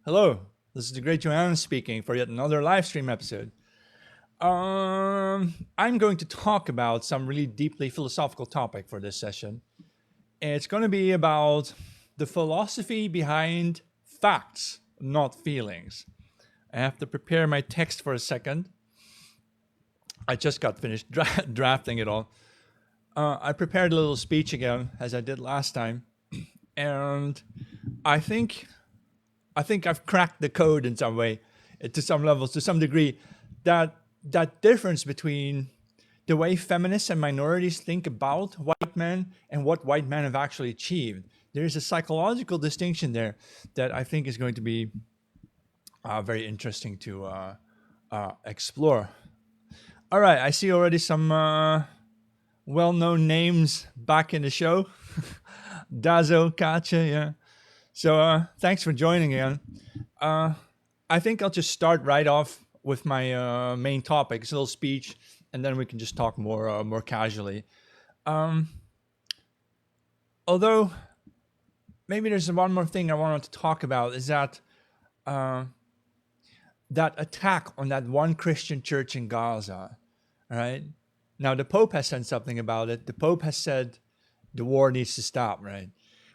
Hello, this is the Great Johannes speaking for yet another live stream episode. I'm going to talk about some really deeply philosophical topic for this session. It's going to be about the philosophy behind facts, not feelings. I have to prepare my text for a second. I just got finished drafting it all. I prepared a little speech again, as I did last time, and I think I've cracked the code in some way, to some levels, to some degree, that difference between the way feminists and minorities think about white men and what white men have actually achieved. There is a psychological distinction there that I think is going to be very interesting to explore. All right, I see already some well-known names back in the show. Dazo, Katja, yeah. So thanks for joining again. I think I'll just start right off with my main topic. It's a little speech, and then we can just talk more casually. Although, maybe there's one more thing I wanted to talk about, is that that attack on that one Christian church in Gaza, right? Now, the Pope has said something about it. The Pope has said the war needs to stop, right?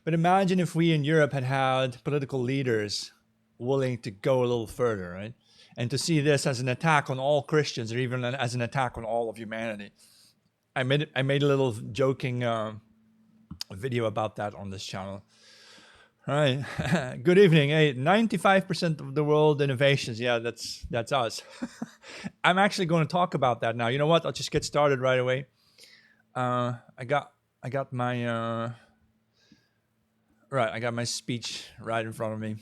But imagine if we in Europe had political leaders willing to go a little further, right? And to see this as an attack on all Christians, or even as an attack on all of humanity. I made a little joking video about that on this channel. All right. Good evening. Hey, 95% of the world innovations. Yeah, that's us. I'm actually going to talk about that now. You know what? I'll just get started right away. I got my I got my speech right in front of me.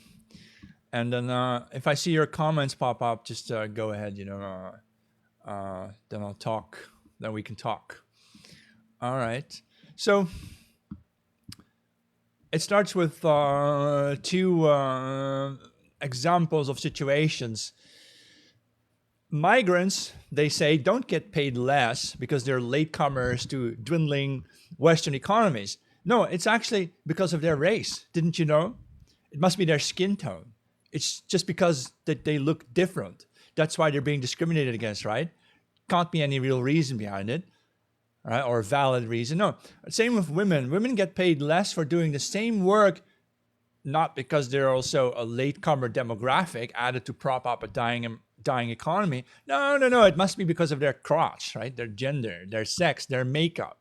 And then if I see your comments pop up, just go ahead, then I'll talk. Then we can talk. All right. So it starts with two examples of situations. Migrants, they say, don't get paid less because they're latecomers to dwindling Western economies. No, it's actually because of their race. Didn't you know? It must be their skin tone. It's just because that they look different. That's why they're being discriminated against, right? Can't be any real reason behind it, right? Or a valid reason. No, same with women. Women get paid less for doing the same work, not because they're also a latecomer demographic added to prop up a dying economy. No. It must be because of their crotch, right? Their gender, their sex, their makeup,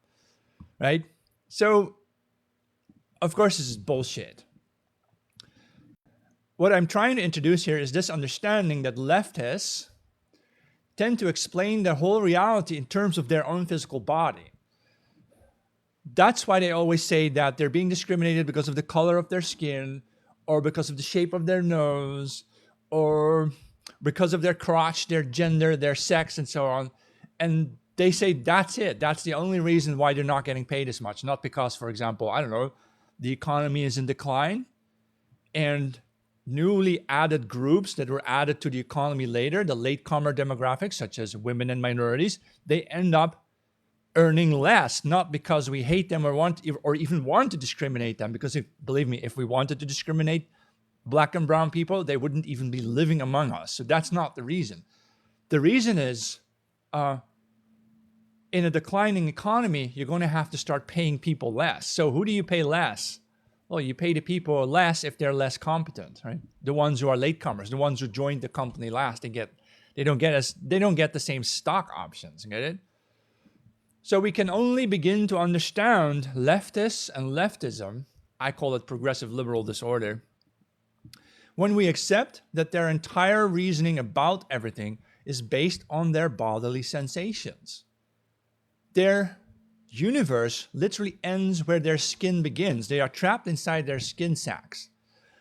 right? So, of course, this is bullshit. What I'm trying to introduce here is this understanding that leftists tend to explain their whole reality in terms of their own physical body. That's why they always say that they're being discriminated because of the color of their skin, or because of the shape of their nose, or because of their crotch, their gender, their sex, and so on. And they say that's it. That's the only reason why they're not getting paid as much. Not because, for example, I don't know, the economy is in decline and newly added groups that were added to the economy later, the latecomer demographics, such as women and minorities, they end up earning less, not because we hate them or even want to discriminate them. Because believe me, if we wanted to discriminate Black and brown people, they wouldn't even be living among us. So that's not the reason. The reason is, in a declining economy, you're going to have to start paying people less. So who do you pay less? Well, you pay the people less if they're less competent, right? The ones who are latecomers, the ones who joined the company last, they don't get the same stock options. Get it? So we can only begin to understand leftists and leftism. I call it progressive liberal disorder, when we accept that their entire reasoning about everything is based on their bodily sensations. Their universe literally ends where their skin begins. They are trapped inside their skin sacs.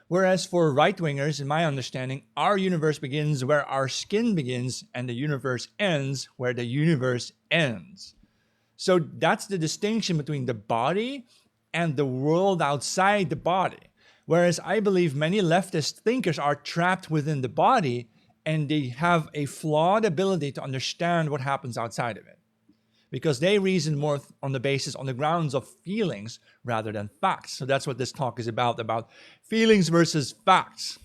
Whereas for right-wingers, in my understanding, our universe begins where our skin begins, and the universe ends where the universe ends. So that's the distinction between the body and the world outside the body. Whereas I believe many leftist thinkers are trapped within the body, and they have a flawed ability to understand what happens outside of it, because they reason more on the grounds of feelings rather than facts. So that's what this talk is about feelings versus facts.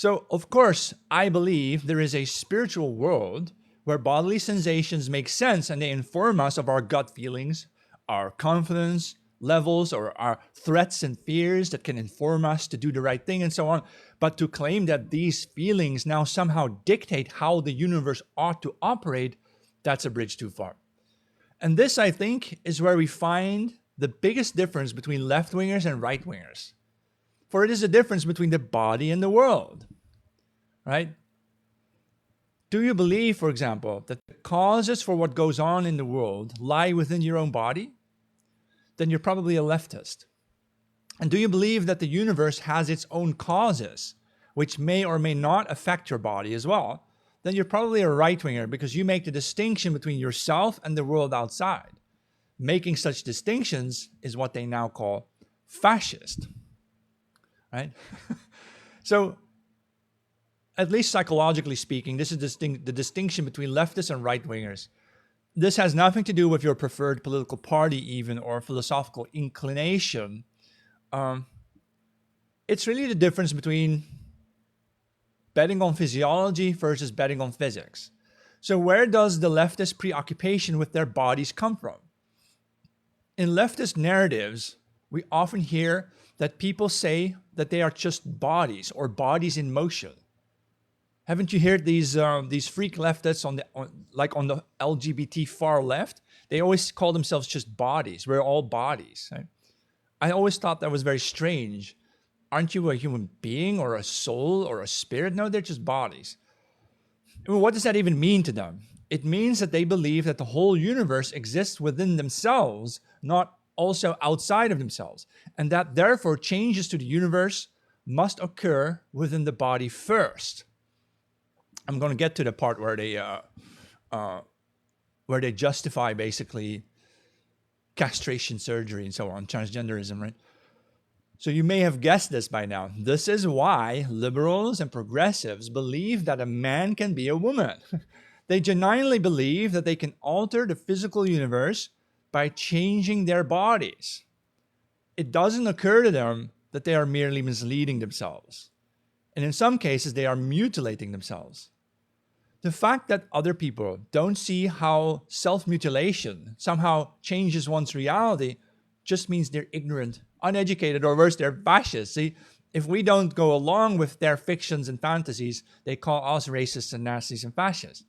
So, of course, I believe there is a spiritual world where bodily sensations make sense and they inform us of our gut feelings, our confidence levels, or our threats and fears that can inform us to do the right thing and so on. But to claim that these feelings now somehow dictate how the universe ought to operate, that's a bridge too far. And this, I think, is where we find the biggest difference between left-wingers and right-wingers. For it is a difference between the body and the world, right? Do you believe, for example, that the causes for what goes on in the world lie within your own body? Then you're probably a leftist. And do you believe that the universe has its own causes, which may or may not affect your body as well? Then you're probably a right-winger because you make the distinction between yourself and the world outside. Making such distinctions is what they now call fascist, right? So, at least psychologically speaking, this is the distinction between leftists and right-wingers. This has nothing to do with your preferred political party even or philosophical inclination. It's really the difference between betting on physiology versus betting on physics. So where does the leftist preoccupation with their bodies come from? In leftist narratives, we often hear that people say that they are just bodies or bodies in motion. Haven't you heard these freak leftists on the LGBT far left? They always call themselves just bodies. We're all bodies. Right? I always thought that was very strange. Aren't you a human being or a soul or a spirit? No, they're just bodies. I mean, what does that even mean to them? It means that they believe that the whole universe exists within themselves, not also outside of themselves, and that therefore changes to the universe must occur within the body first. I'm going to get to the part where they justify basically castration surgery and so on, transgenderism, right? So you may have guessed this by now. This is why liberals and progressives believe that a man can be a woman. They genuinely believe that they can alter the physical universe by changing their bodies. It doesn't occur to them that they are merely misleading themselves. And in some cases, they are mutilating themselves. The fact that other people don't see how self-mutilation somehow changes one's reality just means they're ignorant, uneducated, or worse, they're fascists. See, if we don't go along with their fictions and fantasies, they call us racists and Nazis and fascists.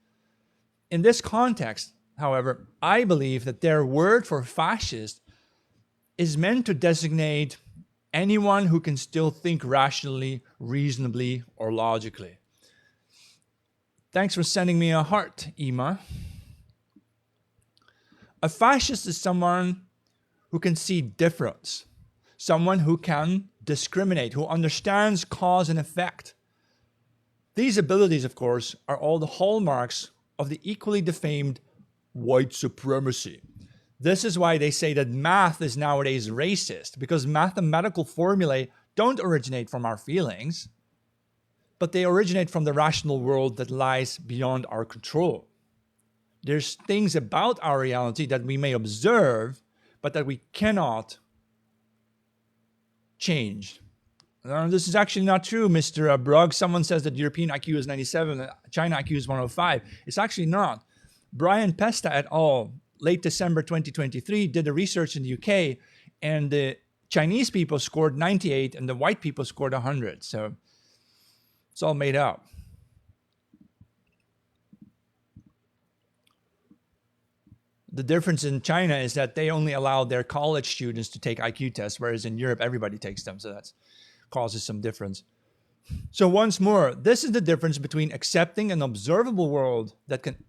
In this context, however, I believe that their word for fascist is meant to designate anyone who can still think rationally, reasonably, or logically. Thanks for sending me a heart, Ima. A fascist is someone who can see difference, someone who can discriminate, who understands cause and effect. These abilities, of course, are all the hallmarks of the equally defamed white supremacy. This is why they say that math is nowadays racist, because mathematical formulae don't originate from our feelings, but they originate from the rational world that lies beyond our control. There's things about our reality that we may observe, but that we cannot change. This is actually not true, Mr. Brugg. Someone says that European IQ is 97, China IQ is 105. It's actually not. Brian Pesta et al., late December 2023, did a research in the UK, and the Chinese people scored 98 and the white people scored 100. So it's all made up. The difference in China is that they only allow their college students to take IQ tests, whereas in Europe, everybody takes them. So that causes some difference. So once more, this is the difference between accepting an observable world that can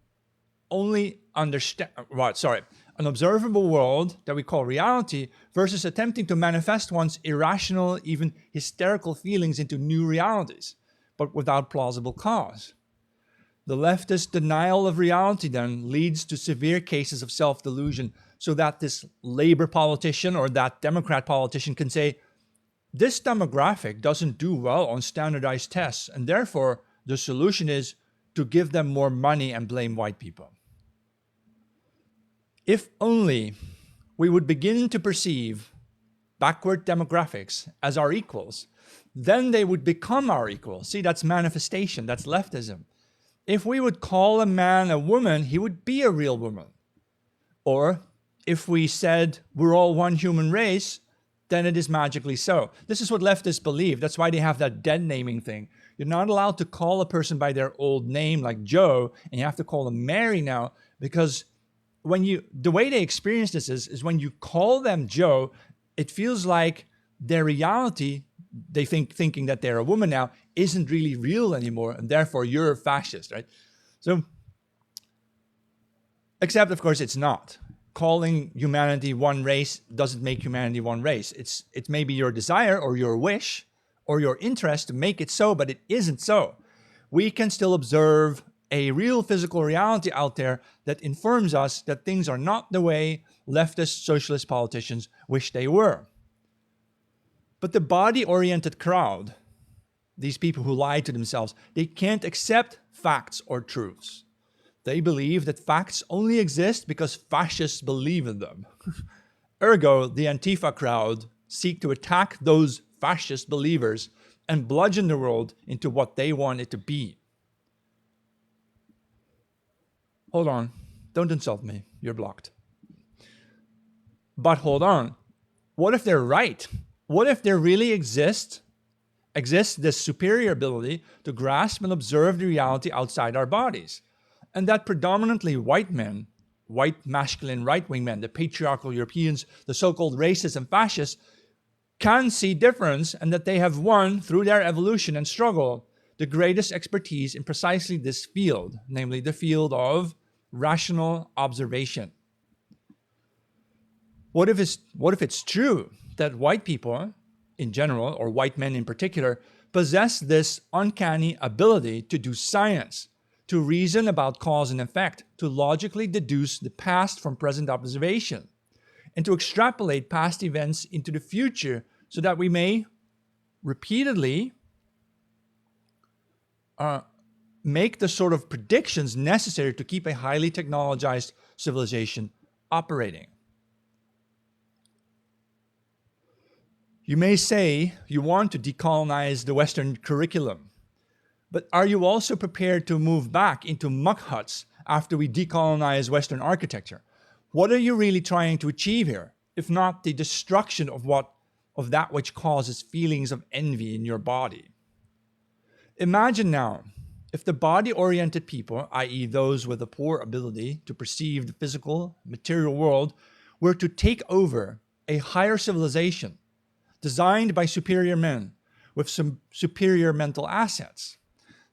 only understand, an observable world that we call reality versus attempting to manifest one's irrational, even hysterical feelings into new realities, but without plausible cause. The leftist denial of reality then leads to severe cases of self-delusion, so that this Labour politician or that Democrat politician can say, this demographic doesn't do well on standardized tests, and therefore the solution is to give them more money and blame white people. If only we would begin to perceive backward demographics as our equals, then they would become our equals. See, that's manifestation, that's leftism. If we would call a man a woman, he would be a real woman. Or if we said we're all one human race, then it is magically so. This is what leftists believe. That's why they have that dead naming thing. You're not allowed to call a person by their old name like Joe, and you have to call them Mary now, because the way they experience this is when you call them Joe, it feels like their reality, they thinking that they're a woman now, isn't really real anymore, and therefore you're a fascist, right? So, except of course it's not. Calling humanity one race doesn't make humanity one race. It's maybe your desire or your wish or your interest to make it so, but it isn't so. We can still observe a real physical reality out there that informs us that things are not the way leftist socialist politicians wish they were. But the body-oriented crowd, these people who lie to themselves, they can't accept facts or truths. They believe that facts only exist because fascists believe in them. Ergo, the Antifa crowd seek to attack those fascist believers and bludgeon the world into what they want it to be. Hold on. Don't insult me. You're blocked. But hold on. What if they're right? What if there really exists this superior ability to grasp and observe the reality outside our bodies? And that predominantly white men, white masculine right-wing men, the patriarchal Europeans, the so-called racists and fascists, can see difference, and that they have won, through their evolution and struggle, the greatest expertise in precisely this field, namely the field of rational observation. What if it's true that white people in general, or white men in particular, possess this uncanny ability to do science, to reason about cause and effect, to logically deduce the past from present observation, and to extrapolate past events into the future so that we may repeatedly make the sort of predictions necessary to keep a highly technologized civilization operating. You may say you want to decolonize the Western curriculum, but are you also prepared to move back into muck huts after we decolonize Western architecture? What are you really trying to achieve here, if not the destruction of that which causes feelings of envy in your body? Imagine now, if the body-oriented people, i.e. those with a poor ability to perceive the physical, material world, were to take over a higher civilization designed by superior men with some superior mental assets.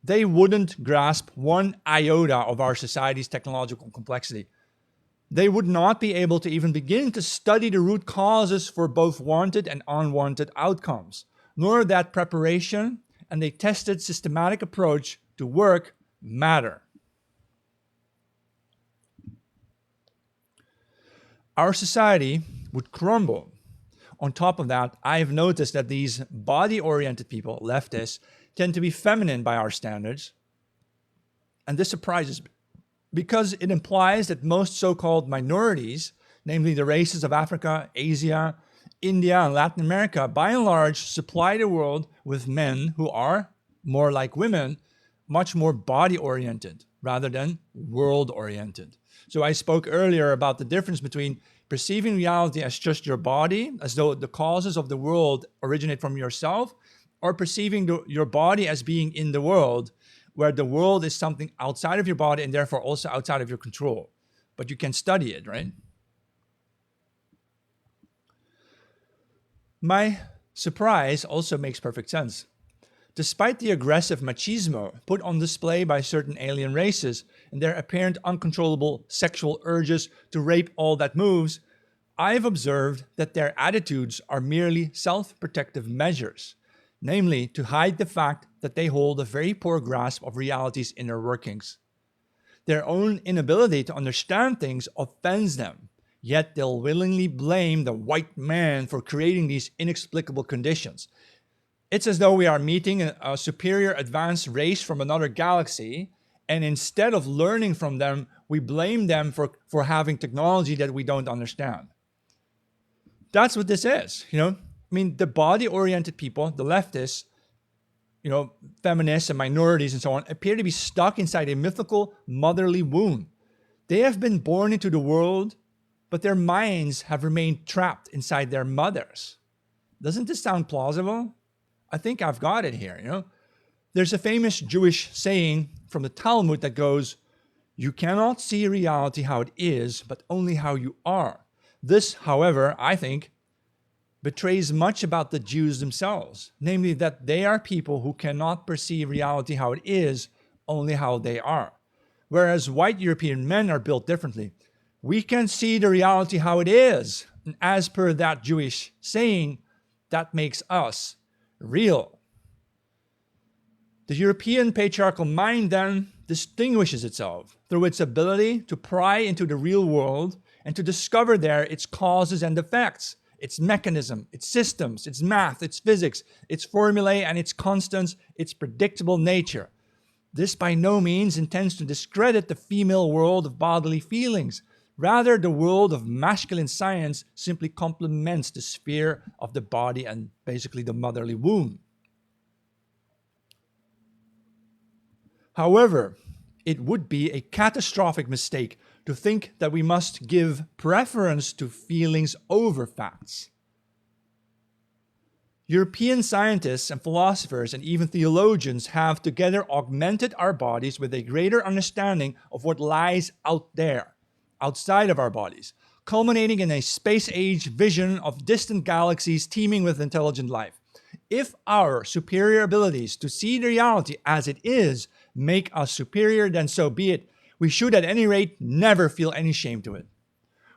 They wouldn't grasp one iota of our society's technological complexity. They would not be able to even begin to study the root causes for both wanted and unwanted outcomes, nor that preparation and a tested systematic approach to work matter. Our society would crumble. On top of that, I've noticed that these body-oriented people, leftists, tend to be feminine by our standards. And this surprises me, because it implies that most so-called minorities, namely the races of Africa, Asia, India, and Latin America, by and large, supply the world with men who are more like women, much more body-oriented rather than world-oriented. So I spoke earlier about the difference between perceiving reality as just your body, as though the causes of the world originate from yourself, or perceiving your body as being in the world, where the world is something outside of your body and therefore also outside of your control. But you can study it, right? My surprise also makes perfect sense. Despite the aggressive machismo put on display by certain alien races and their apparent uncontrollable sexual urges to rape all that moves, I've observed that their attitudes are merely self-protective measures, namely to hide the fact that they hold a very poor grasp of reality's inner workings. Their own inability to understand things offends them, yet they'll willingly blame the white man for creating these inexplicable conditions. It's as though we are meeting a superior advanced race from another galaxy, and instead of learning from them, we blame them for having technology that we don't understand. That's what this is, I mean, the body-oriented people, the leftists, feminists and minorities and so on, appear to be stuck inside a mythical motherly womb. They have been born into the world, but their minds have remained trapped inside their mothers. Doesn't this sound plausible? I think I've got it here, There's a famous Jewish saying from the Talmud that goes, "You cannot see reality how it is, but only how you are." This, however, I think, betrays much about the Jews themselves, namely that they are people who cannot perceive reality how it is, only how they are. Whereas white European men are built differently. We can see the reality how it is, and as per that Jewish saying, that makes us real. The European patriarchal mind then distinguishes itself through its ability to pry into the real world and to discover there its causes and effects, its mechanism, its systems, its math, its physics, its formulae and its constants, its predictable nature. This by no means intends to discredit the female world of bodily feelings. Rather, the world of masculine science simply complements the sphere of the body and basically the motherly womb. However, it would be a catastrophic mistake to think that we must give preference to feelings over facts. European scientists and philosophers and even theologians have together augmented our bodies with a greater understanding of what lies out there, outside of our bodies, culminating in a space-age vision of distant galaxies teeming with intelligent life. If our superior abilities to see the reality as it is make us superior, then so be it. We should at any rate never feel any shame to it.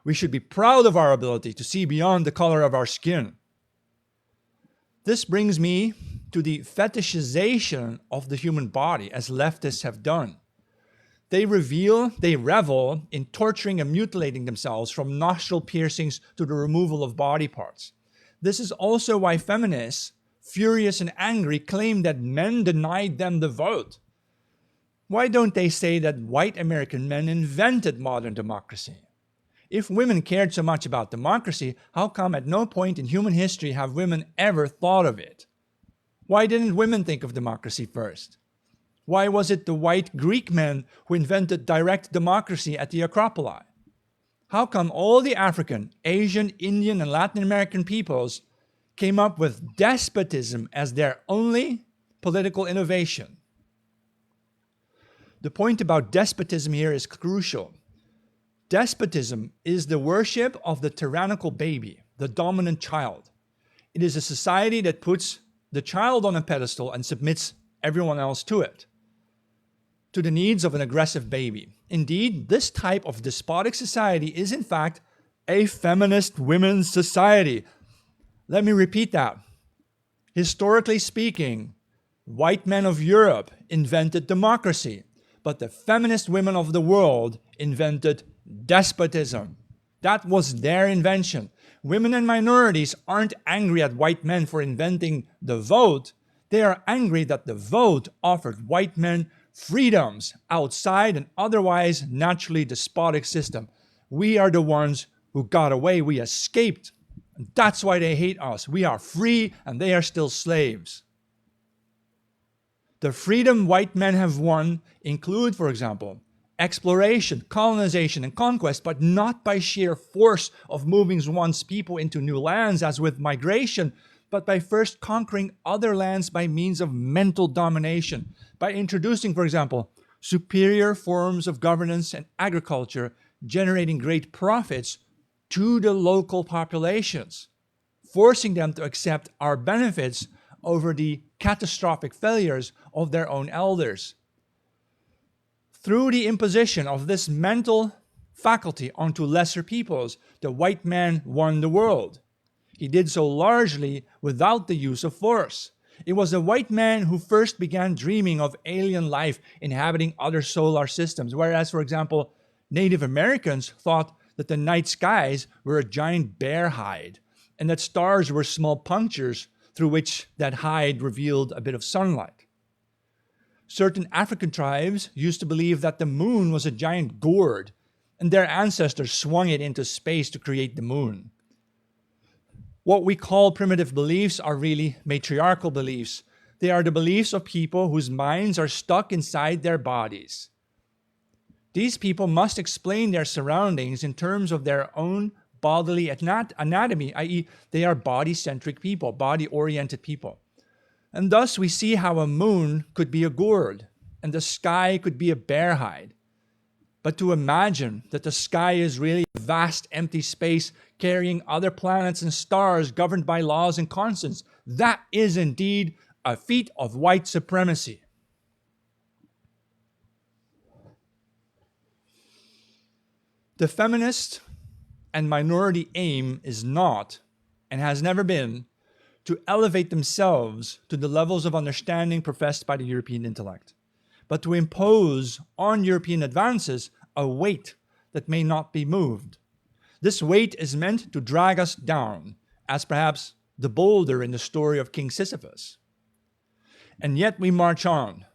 We should be proud of our ability to see beyond the color of our skin. This brings me to the fetishization of the human body, as leftists have done. They revel in torturing and mutilating themselves, from nostril piercings to the removal of body parts. This is also why feminists, furious and angry, claim that men denied them the vote. Why don't they say that white American men invented modern democracy? If women cared so much about democracy, how come at no point in human history have women ever thought of it? Why didn't women think of democracy first? Why was it the white Greek men who invented direct democracy at the Acropolis? How come all the African, Asian, Indian, and Latin American peoples came up with despotism as their only political innovation? The point about despotism here is crucial. Despotism is the worship of the tyrannical baby, the dominant child. It is a society that puts the child on a pedestal and submits everyone else to it, to the needs of an aggressive baby. Indeed, this type of despotic society is in fact a feminist women's society. Let me repeat that. Historically speaking, white men of Europe invented democracy, but the feminist women of the world invented despotism. That was their invention. Women and minorities aren't angry at white men for inventing the vote. They are angry that the vote offered white men freedoms outside an otherwise naturally despotic system. We are the ones who got away. We escaped. And that's why they hate us. We are free and they are still slaves. The freedom white men have won include, for example, exploration, colonization, and conquest, but not by sheer force of moving one's people into new lands as with migration, but by first conquering other lands by means of mental domination, by introducing, for example, superior forms of governance and agriculture, generating great profits to the local populations, forcing them to accept our benefits over the catastrophic failures of their own elders. Through the imposition of this mental faculty onto lesser peoples, the white man won the world. He did so largely without the use of force. It was the white man who first began dreaming of alien life inhabiting other solar systems, whereas, for example, Native Americans thought that the night skies were a giant bear hide and that stars were small punctures through which that hide revealed a bit of sunlight. Certain African tribes used to believe that the moon was a giant gourd, and their ancestors swung it into space to create the moon. What we call primitive beliefs are really matriarchal beliefs. They are the beliefs of people whose minds are stuck inside their bodies. These people must explain their surroundings in terms of their own bodily anatomy, i.e., they are body-centric people, body-oriented people. And thus we see how a moon could be a gourd and the sky could be a bear hide. But to imagine that the sky is really a vast empty space carrying other planets and stars governed by laws and constants, that is indeed a feat of white supremacy. The feminist and minority aim is not, and has never been, to elevate themselves to the levels of understanding professed by the European intellect, but to impose on European advances a weight that may not be moved. This weight is meant to drag us down, as perhaps the boulder in the story of King Sisyphus. And yet we march on.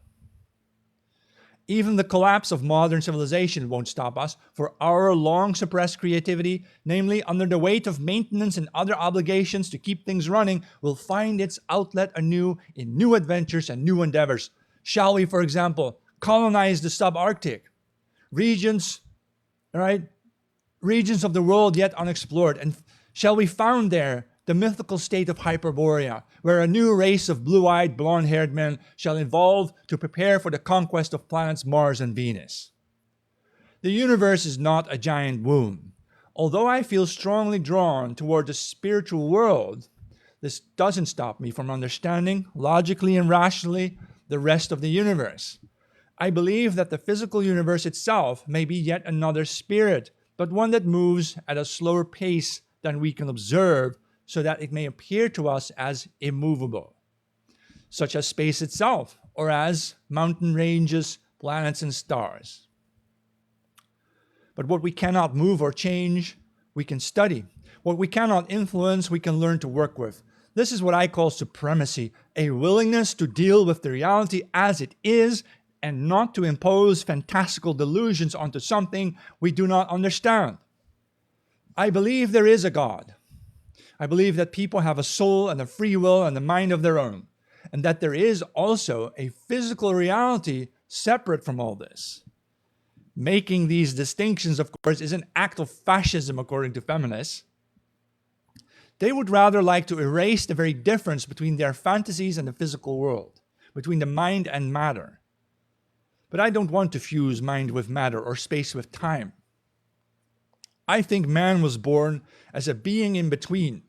Even the collapse of modern civilization won't stop us, for our long suppressed creativity, namely under the weight of maintenance and other obligations to keep things running, will find its outlet anew in new adventures and new endeavors. Shall we, for example, colonize the subarctic, regions of the world yet unexplored, and shall we found there the mythical state of Hyperborea, where a new race of blue-eyed, blonde-haired men shall evolve to prepare for the conquest of planets Mars and Venus? The universe is not a giant womb. Although I feel strongly drawn toward the spiritual world, this doesn't stop me from understanding, logically and rationally, the rest of the universe. I believe that the physical universe itself may be yet another spirit, but one that moves at a slower pace than we can observe, so that it may appear to us as immovable, such as space itself, or as mountain ranges, planets, and stars. But what we cannot move or change, we can study. What we cannot influence, we can learn to work with. This is what I call supremacy, a willingness to deal with the reality as it is and not to impose fantastical delusions onto something we do not understand. I believe there is a God. I believe that people have a soul and a free will and a mind of their own, and that there is also a physical reality separate from all this. Making these distinctions, of course, is an act of fascism, according to feminists. They would rather like to erase the very difference between their fantasies and the physical world, between the mind and matter. But I don't want to fuse mind with matter or space with time. I think man was born as a being in between,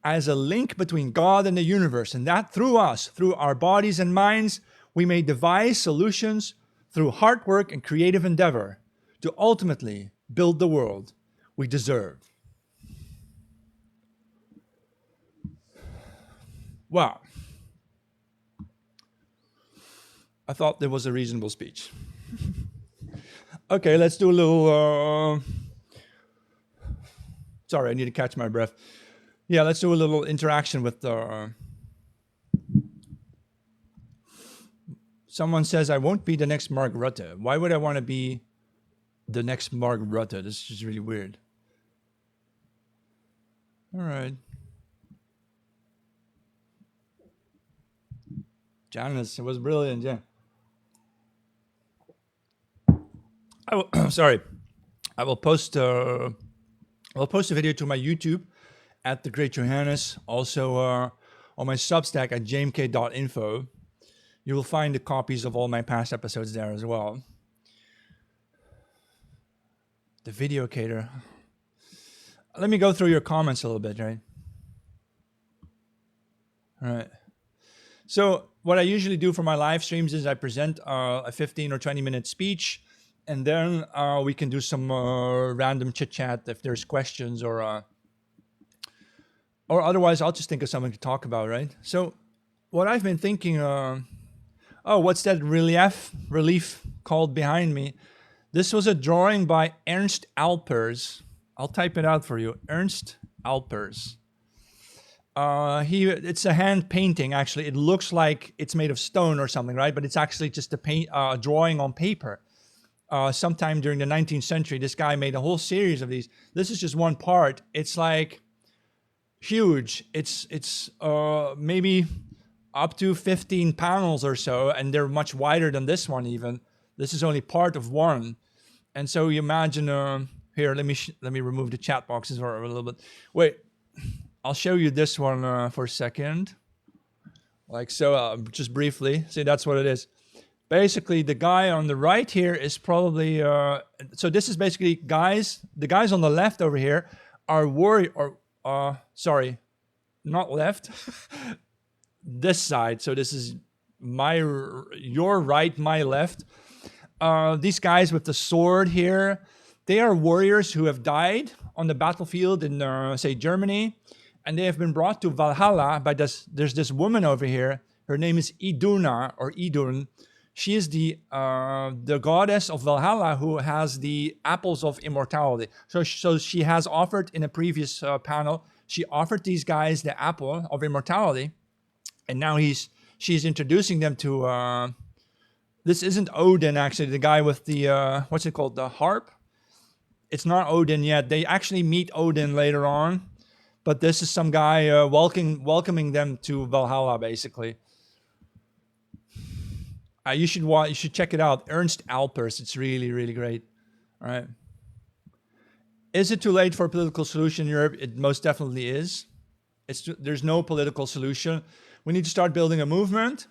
as a link between God and the universe, and that through us, through our bodies and minds, we may devise solutions through hard work and creative endeavor to ultimately build the world we deserve. Well, I thought there was a reasonable speech. Okay, let's do a little... Sorry, I need to catch my breath. Yeah, let's do a little interaction with someone says, I won't be the next Mark Rutte. Why would I want to be the next Mark Rutte? This is just really weird. All right. Janice, it was brilliant, yeah. Sorry. I will post a video to my YouTube at The Great Johannes, also on my Substack at jmk.info. You will find the copies of all my past episodes there as well. The video cater. Let me go through your comments a little bit, right? All right. So what I usually do for my live streams is I present a 15 or 20 minute speech, and then we can do some random chit chat if there's questions, or otherwise I'll just think of something to talk about, right? So what I've been thinking, what's that relief called behind me? This was a drawing by Ernst Alpers. I'll type it out for you. Ernst Alpers. It's a hand painting, actually. It looks like it's made of stone or something, right? But it's actually just a drawing on paper. Sometime during the 19th century, this guy made a whole series of these. This is just one part. It's like huge. It's maybe up to 15 panels or so, and they're much wider than this one even. This is only part of one. And so you imagine, here, let me remove the chat boxes for a little bit. Wait, I'll show you this one for a second. Like so, just briefly. See, that's what it is. Basically, the guy on the right here is probably, so this is basically the guys on the left over here are sorry, not left, this side. So this is your right, my left. These guys with the sword here, they are warriors who have died on the battlefield in, say, Germany, and they have been brought to Valhalla by there's this woman over here. Her name is Iduna, or Idun. She is the goddess of Valhalla who has the apples of immortality. So she has offered in a previous panel, she offered these guys the apple of immortality, and now she's introducing them to, this isn't Odin actually, the guy with the, what's it called, the harp? It's not Odin yet. They actually meet Odin later on, but this is some guy welcoming them to Valhalla basically. You should check it out. Ernst Alpers. It's really, really great. All right. Is it too late for a political solution in Europe? It most definitely is. There's no political solution. We need to start building a movement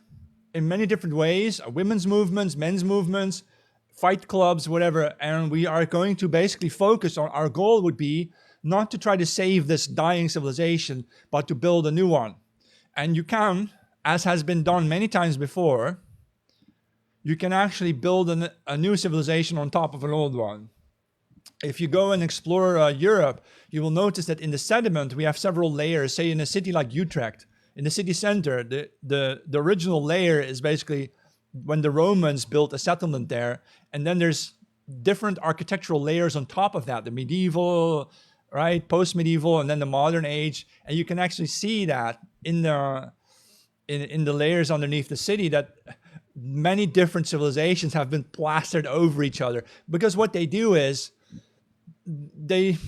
in many different ways. Women's movements, men's movements, fight clubs, whatever. And we are going to basically focus on, our goal would be not to try to save this dying civilization, but to build a new one. And you can, as has been done many times before, you can actually build a new civilization on top of an old one. If you go and explore Europe, you will notice that in the sediment, we have several layers. Say in a city like Utrecht, in the city center, the original layer is basically when the Romans built a settlement there. And then there's different architectural layers on top of that, the medieval, right, post-medieval, and then the modern age. And you can actually see that in the layers underneath the city, that many different civilizations have been plastered over each other. Because what they do is they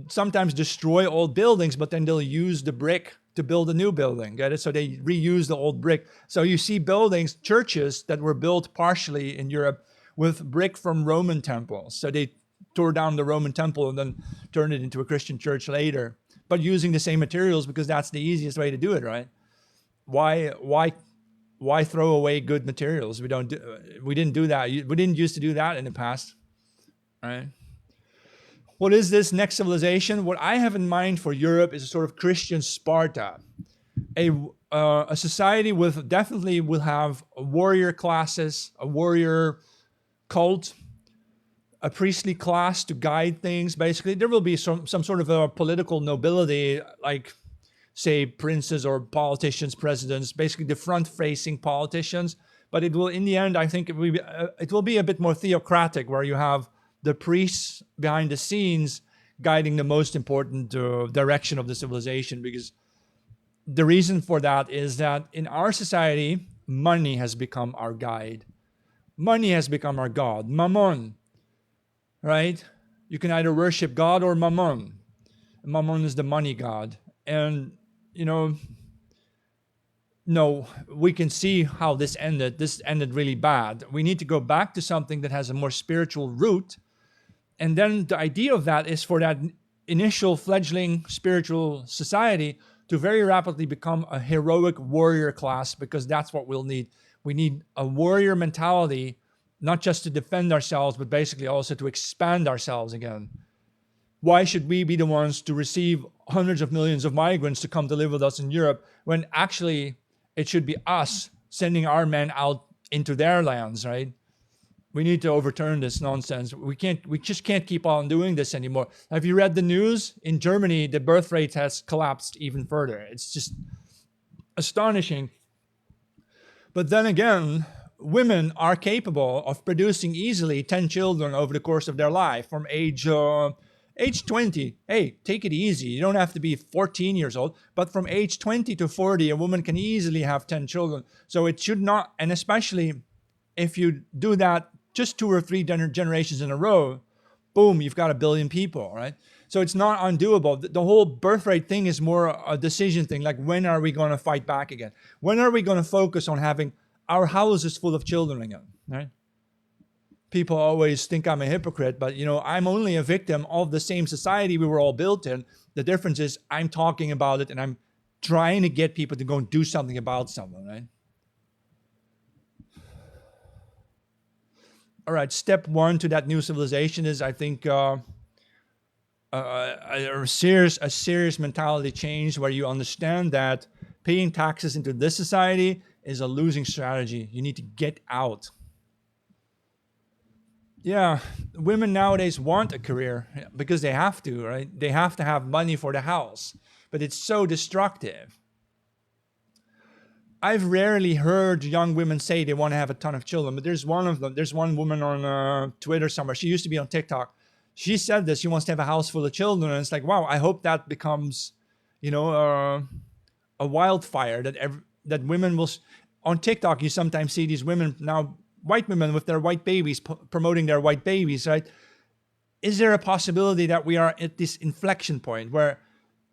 sometimes destroy old buildings, but then they'll use the brick to build a new building. Get it? So they reuse the old brick. So you see buildings, churches that were built partially in Europe with brick from Roman temples. So they tore down the Roman temple and then turned it into a Christian church later, but using the same materials because that's the easiest way to do it, right? Why throw away good materials? We didn't do that. We didn't used to do that in the past, right? What is this next civilization? What I have in mind for Europe is a sort of Christian Sparta, a society with definitely will have warrior classes, a warrior cult, a priestly class to guide things. Basically, there will be some sort of a political nobility, like say princes or politicians, presidents, basically the front-facing politicians. But it will, in the end, I think it will be a bit more theocratic, where you have the priests behind the scenes guiding the most important direction of the civilization. Because the reason for that is that in our society, money has become our guide. Money has become our god, mammon, right? You can either worship God or mammon. Mammon is the money god. And, you know, no, we can see how this ended. This ended really bad. We need to go back to something that has a more spiritual root. And then the idea of that is for that initial fledgling spiritual society to very rapidly become a heroic warrior class, because that's what we'll need. We need a warrior mentality, not just to defend ourselves, but basically also to expand ourselves again. Why should we be the ones to receive hundreds of millions of migrants to come to live with us in Europe, when actually it should be us sending our men out into their lands, right? We need to overturn this nonsense. We just can't keep on doing this anymore. Have you read the news? In Germany, the birth rate has collapsed even further. It's just astonishing. But then again, women are capable of producing easily 10 children over the course of their life from age 20. Hey, take it easy. You don't have to be 14 years old, but from age 20 to 40, a woman can easily have 10 children. So it should not, and especially if you do that just 2 or 3 generations in a row, boom, you've got 1 billion people, right? So it's not undoable. The whole birth rate thing is more a decision thing. Like, when are we going to fight back again? When are we going to focus on having our houses full of children again, right? People always think I'm a hypocrite, but I'm only a victim of the same society we were all built in. The difference is I'm talking about it and I'm trying to get people to go and do something about something, right? All right, step one to that new civilization is, I think, a serious mentality change where you understand that paying taxes into this society is a losing strategy. You need to get out. Yeah, women nowadays want a career because they have to, right? They have to have money for the house, but it's so destructive. I've rarely heard young women say they want to have a ton of children, but there's one of them. There's one woman on Twitter somewhere. She used to be on TikTok. She said this. She wants to have a house full of children, and it's like, wow. I hope that becomes, a wildfire that women will. On TikTok, you sometimes see these women now, white women with their white babies, promoting their white babies, right? Is there a possibility that we are at this inflection point where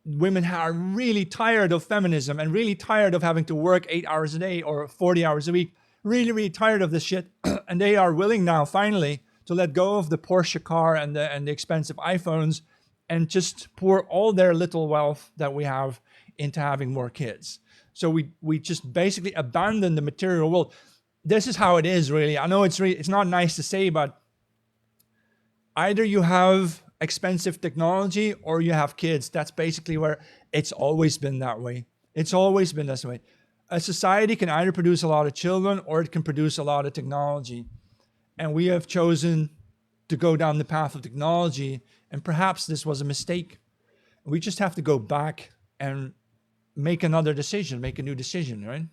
women are really tired of feminism and really tired of having to work 8 hours a day or 40 hours a week, really, really tired of this shit, and they are willing now, finally, to let go of the Porsche car and the expensive iPhones and just pour all their little wealth that we have into having more kids. So we just basically abandon the material world. This is how it is, really. I know it's not nice to say, but either you have expensive technology or you have kids. That's basically where it's always been that way. It's always been this way. A society can either produce a lot of children or it can produce a lot of technology. And we have chosen to go down the path of technology, and perhaps this was a mistake. We just have to go back and make another decision, make a new decision, right?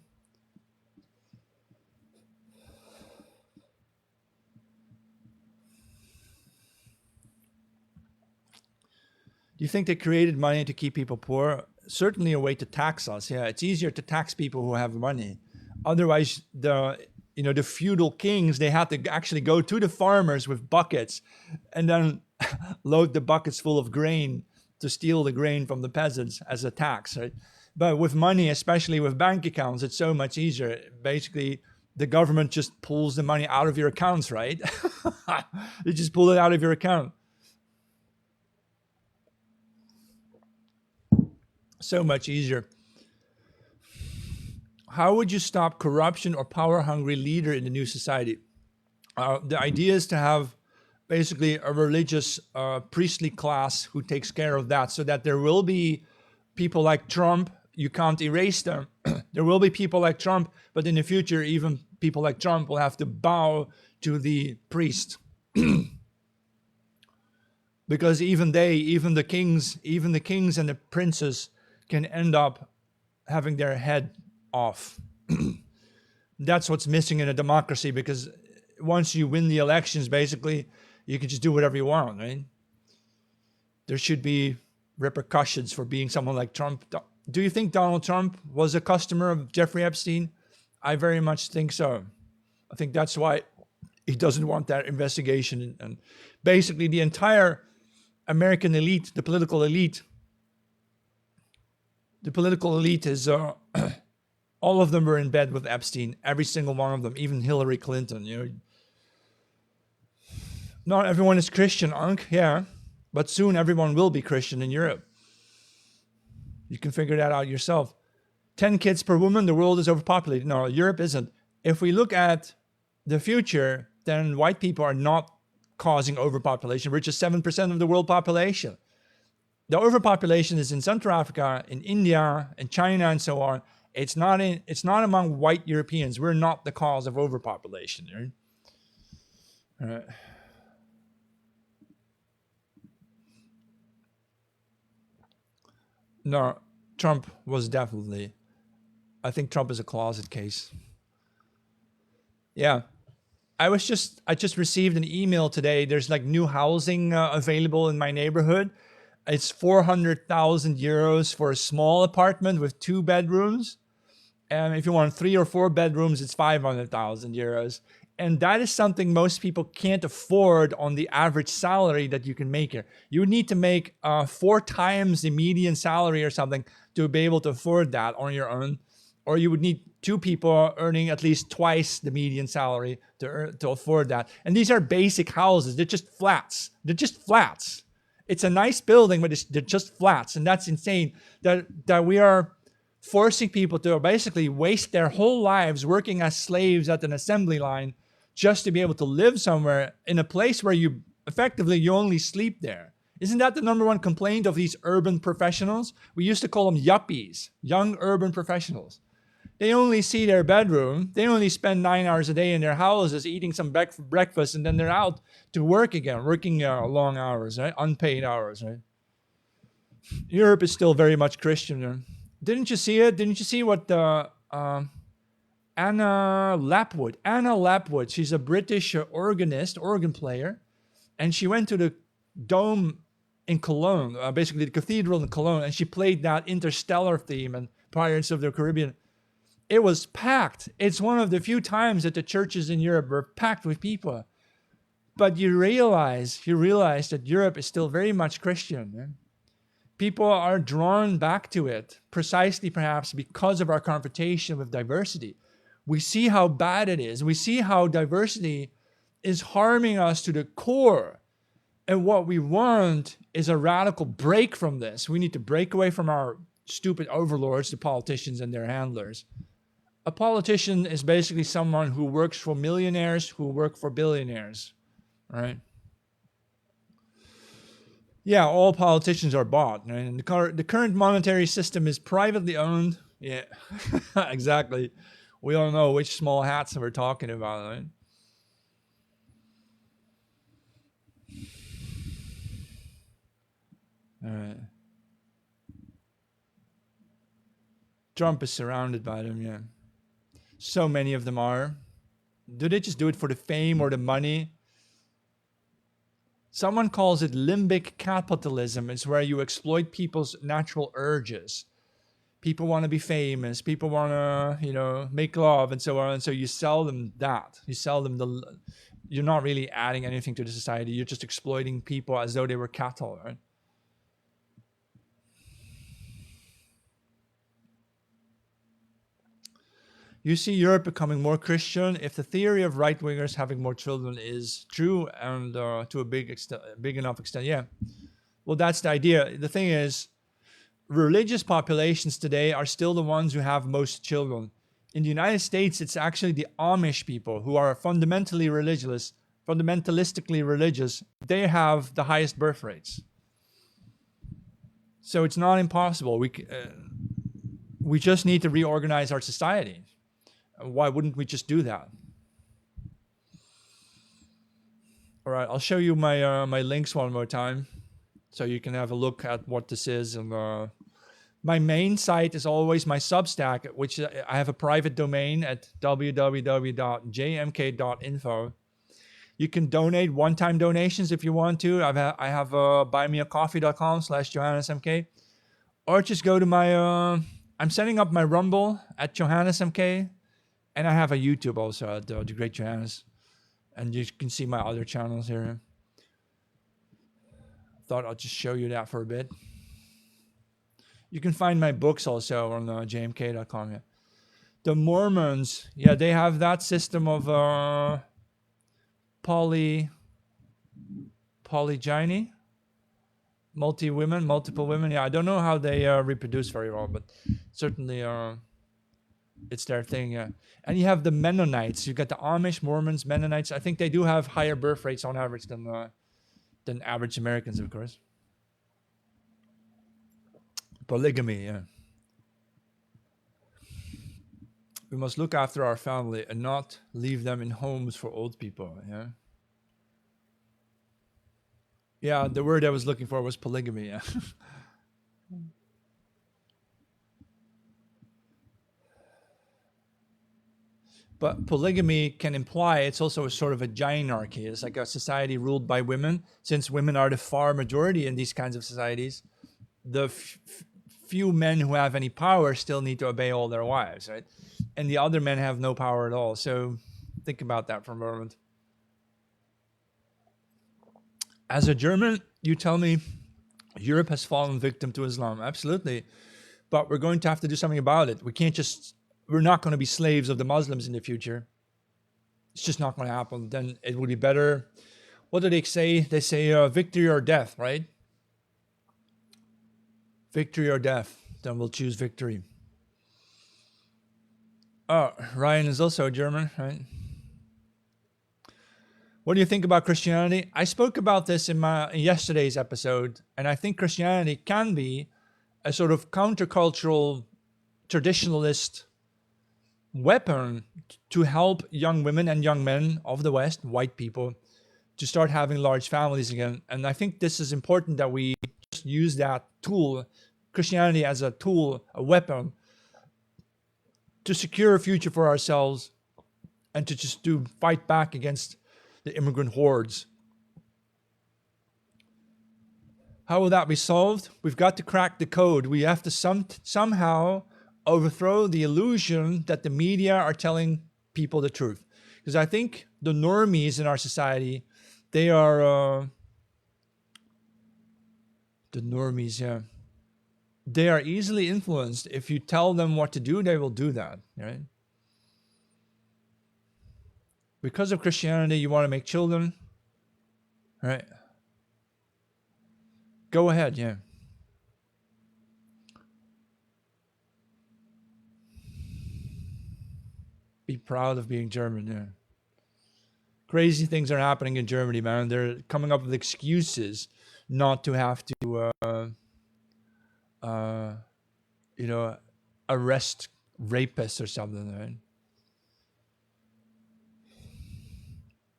Do you think they created money to keep people poor? Certainly a way to tax us. Yeah, it's easier to tax people who have money. Otherwise, the feudal kings, they had to actually go to the farmers with buckets and then load the buckets full of grain to steal the grain from the peasants as a tax, right? But with money, especially with bank accounts, it's so much easier. Basically, the government just pulls the money out of your accounts, right? They just pull it out of your account. So much easier. How would you stop corruption or power-hungry leader in the new society? The idea is to have basically a religious priestly class who takes care of that, so that there will be people like Trump. You can't erase them. There will be people like Trump, but in the future, even people like Trump will have to bow to the priest. Because even the kings and the princes can end up having their head off. That's what's missing in a democracy, because once you win the elections, basically, you can just do whatever you want, right? There should be repercussions for being someone like Trump. Do you think Donald Trump was a customer of Jeffrey Epstein? I very much think so. I think that's why he doesn't want that investigation. And basically the entire American elite, the political elite is, all of them were in bed with Epstein, every single one of them, even Hillary Clinton. Not everyone is Christian, yeah, but soon everyone will be Christian in Europe. You can figure that out yourself. 10 kids per woman, the world is overpopulated. No, Europe isn't. If we look at the future, then white people are not causing overpopulation. We're just 7% of the world population. The overpopulation is in Central Africa, in India, in China, and so on. It's not among white Europeans. We're not the cause of overpopulation. Right? No, Trump was definitely. I think Trump is a closet case. Yeah. I just received an email today. There's like new housing available in my neighborhood. It's 400,000 euros for a small apartment with 2 bedrooms. And if you want 3 or 4 bedrooms, it's 500,000 euros. And that is something most people can't afford on the average salary that you can make here. You would need to make 4 times the median salary or something to be able to afford that on your own. Or you would need 2 people earning at least twice the median salary to afford that. And these are basic houses. They're just flats. They're just flats. It's a nice building, but they're just flats. And that's insane that we are forcing people to basically waste their whole lives working as slaves at an assembly line just to be able to live somewhere in a place where you only sleep there. Isn't that the number one complaint of these urban professionals? We used to call them yuppies, young urban professionals. They only see their bedroom. They only spend 9 hours a day in their houses eating some breakfast, and then they're out to work again, working long hours, right? Unpaid hours, right? Europe is still very much Christian. Didn't you see it? Didn't you see what Anna Lapwood, she's a British organ player, and she went to the Dome in Cologne, basically the cathedral in Cologne, and she played that Interstellar theme and Pirates of the Caribbean. It was packed. It's one of the few times that the churches in Europe were packed with people. But you realize that Europe is still very much Christian. Man. People are drawn back to it, precisely perhaps because of our confrontation with diversity. We see how bad it is. We see how diversity is harming us to the core. And what we want is a radical break from this. We need to break away from our stupid overlords, the politicians and their handlers. A politician is basically someone who works for millionaires who work for billionaires, right? Yeah, all politicians are bought, right? And the current monetary system is privately owned. Yeah, exactly. We all know which small hats we're talking about, right? All right. Trump is surrounded by them, yeah. So many of them are. Do they just do it for the fame or the money? Someone calls it limbic capitalism. It's where you exploit people's natural urges. People want to be famous. People want to, make love and so on. And so you sell them that. You sell them you're not really adding anything to the society. You're just exploiting people as though they were cattle, right? You see Europe becoming more Christian if the theory of right-wingers having more children is true and to a big enough extent. Yeah. Well, that's the idea. The thing is, religious populations today are still the ones who have most children. In the United States, it's actually the Amish people who are fundamentalistically religious. They have the highest birth rates. So it's not impossible. We just need to reorganize our society. Why wouldn't we just do that? All right, I'll show you my my links one more time, so you can have a look at what this is. And my main site is always my Substack, which I have a private domain at www.jmk.info. You can donate one-time donations if you want to. I have buymeacoffee.com/JohannesMK, or just go to my. I'm setting up my Rumble at JohannesMK. And I have a YouTube also at The Great Johannes. And you can see my other channels here. Thought I'll just show you that for a bit. You can find my books also on jmk.com. Yeah. The Mormons, yeah, they have that system of polygyny. Multiple women. Yeah, I don't know how they reproduce very well, but certainly it's their thing, yeah. And you have the Mennonites. You got the Amish, Mormons, Mennonites. I think they do have higher birth rates on average than average Americans, of course. Polygamy, yeah. We must look after our family and not leave them in homes for old people, yeah. Yeah, the word I was looking for was polygamy, yeah. But polygamy can imply it's also a sort of a gynarchy. It's like a society ruled by women. Since women are the far majority in these kinds of societies, the few men who have any power still need to obey all their wives, right? And the other men have no power at all. So Think about that for a moment. As a German, you tell me Europe has fallen victim to Islam. Absolutely. But we're going to have to do something about it. We're not going to be slaves of the Muslims in the future. It's just not going to happen. Then it would be better. What do they say? They say victory or death, right? Victory or death. Then we'll choose victory. Oh, Ryan is also German, right? What do you think about Christianity? I spoke about this in yesterday's episode, and I think Christianity can be a sort of countercultural, traditionalist weapon to help young women and young men of the West, white people, to start having large families again. And I think this is important that we just use that tool, Christianity as a tool, a weapon, to secure a future for ourselves and to just fight back against the immigrant hordes. How will that be solved? We've got to crack the code. We have to somehow overthrow the illusion that the media are telling people the truth. Because I think the normies in our society, they are the normies, yeah. They are easily influenced. If you tell them what to do, they will do that, right? Because of Christianity, you want to make children, right? Go ahead, yeah. Be proud of being German, yeah. Crazy things are happening in Germany, man. They're coming up with excuses not to have to, arrest rapists or something, right?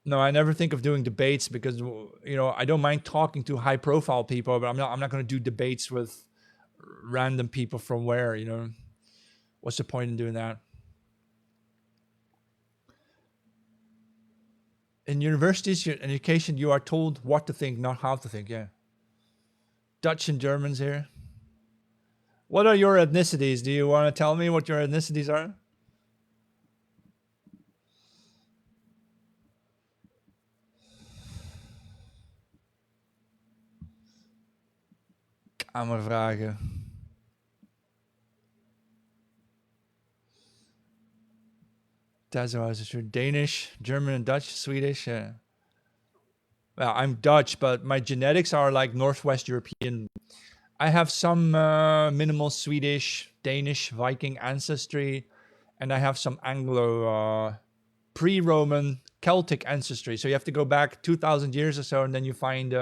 No, I never think of doing debates because, I don't mind talking to high profile people, but I'm not going to do debates with random people from where, what's the point in doing that? In universities, your education, you are told what to think, not how to think, yeah. Dutch and Germans here. What are your ethnicities? Do you want to tell me what your ethnicities are? Kamervragen. That's what I was sure. Danish, German, and Dutch, Swedish. Yeah. Well, I'm Dutch, but my genetics are like Northwest European. I have some minimal Swedish, Danish, Viking ancestry, and I have some Anglo, pre-Roman, Celtic ancestry. So you have to go back 2,000 years or so, and then you find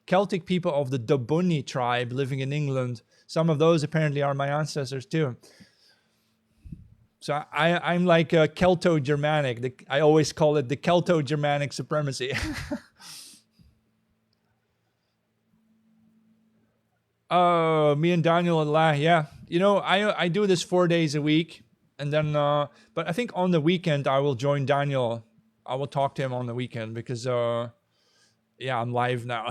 Celtic people of the Dobunni tribe living in England. Some of those apparently are my ancestors too. So I'm like a Celto-Germanic. I always call it the Celto-Germanic supremacy. Oh, me and Daniel and La, yeah. I do this 4 days a week, and then but I think on the weekend I will join Daniel. I will talk to him on the weekend because yeah, I'm live now.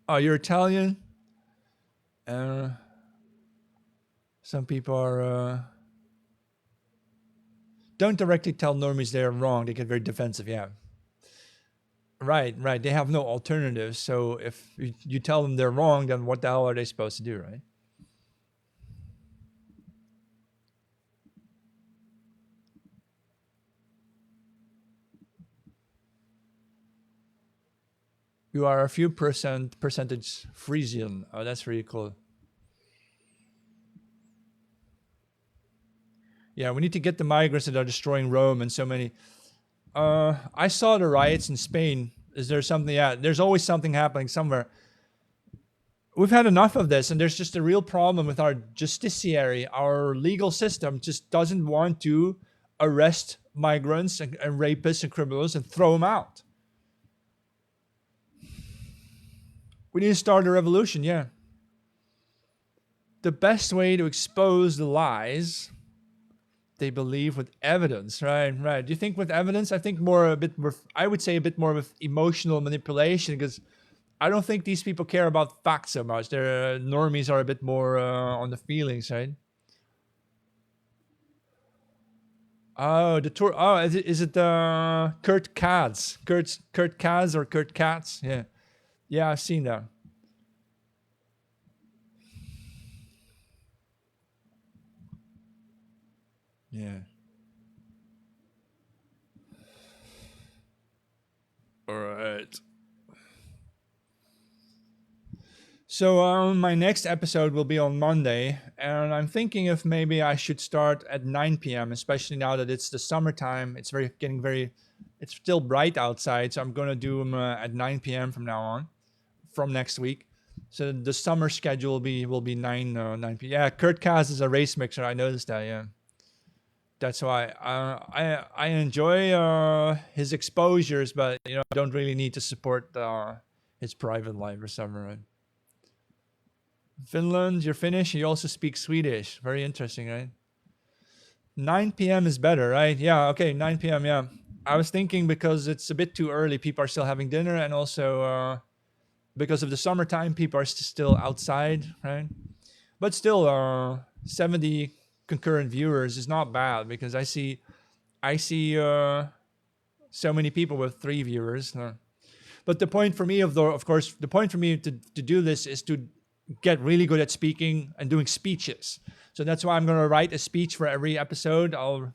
Oh, you're Italian? Some people are don't directly tell normies they're wrong. They get very defensive, yeah. Right. They have no alternatives. So if you tell them they're wrong, then what the hell are they supposed to do, right? You are a few percentage Frisian. Oh, that's really cool. Yeah, we need to get the migrants that are destroying Rome and so many. I saw the riots in Spain. Is there something? Yeah, there's always something happening somewhere. We've had enough of this, and there's just a real problem with our justiciary. Our legal system just doesn't want to arrest migrants and rapists and criminals and throw them out. We need to start a revolution, yeah. The best way to expose the lies they believe with evidence, right? Do you think with evidence? I think I would say a bit more with emotional manipulation, because I don't think these people care about facts so much. Their normies are a bit more on the feelings, right? Oh, the tour. Oh, is it Kurt Katz? Kurt Katz or Kurt Katz? Yeah, yeah, I've seen that. Yeah. All right. So my next episode will be on Monday, and I'm thinking if maybe I should start at 9 p.m., especially now that it's the summertime. It's getting very, it's still bright outside, so I'm gonna do them at 9 p.m. from now on, from next week. So the summer schedule will be 9 p.m. Yeah, Kurt Kaz is a race mixer. I noticed that. Yeah, that's why I enjoy his exposures, but I don't really need to support his private life or something. Right? Finland, you're Finnish. You also speak Swedish. Very interesting, right? 9 p.m. is better, right? Yeah, okay, 9 p.m. Yeah. I was thinking because it's a bit too early. People are still having dinner, and also because of the summertime, people are still outside, right? But still, 70 concurrent viewers is not bad because I see so many people with 3 viewers. But the point for me, of course, the point for me to do this is to get really good at speaking and doing speeches. So that's why I'm going to write a speech for every episode. I'll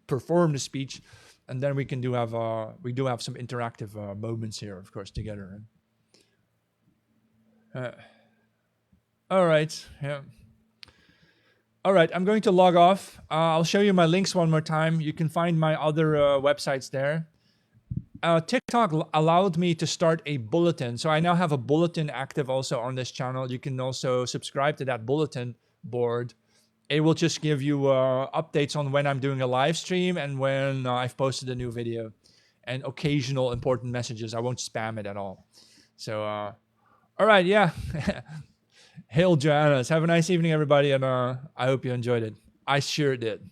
perform the speech, and then we do have some interactive moments here, of course, together. Uh, all right, yeah. All right, I'm going to log off. I'll show you my links one more time. You can find my other websites there. TikTok allowed me to start a bulletin. So I now have a bulletin active also on this channel. You can also subscribe to that bulletin board. It will just give you updates on when I'm doing a live stream and when I've posted a new video and occasional important messages. I won't spam it at all. So, all right, yeah. Hail Joannas. Have a nice evening, everybody. And I hope you enjoyed it. I sure did.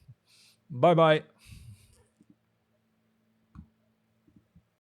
Bye-bye.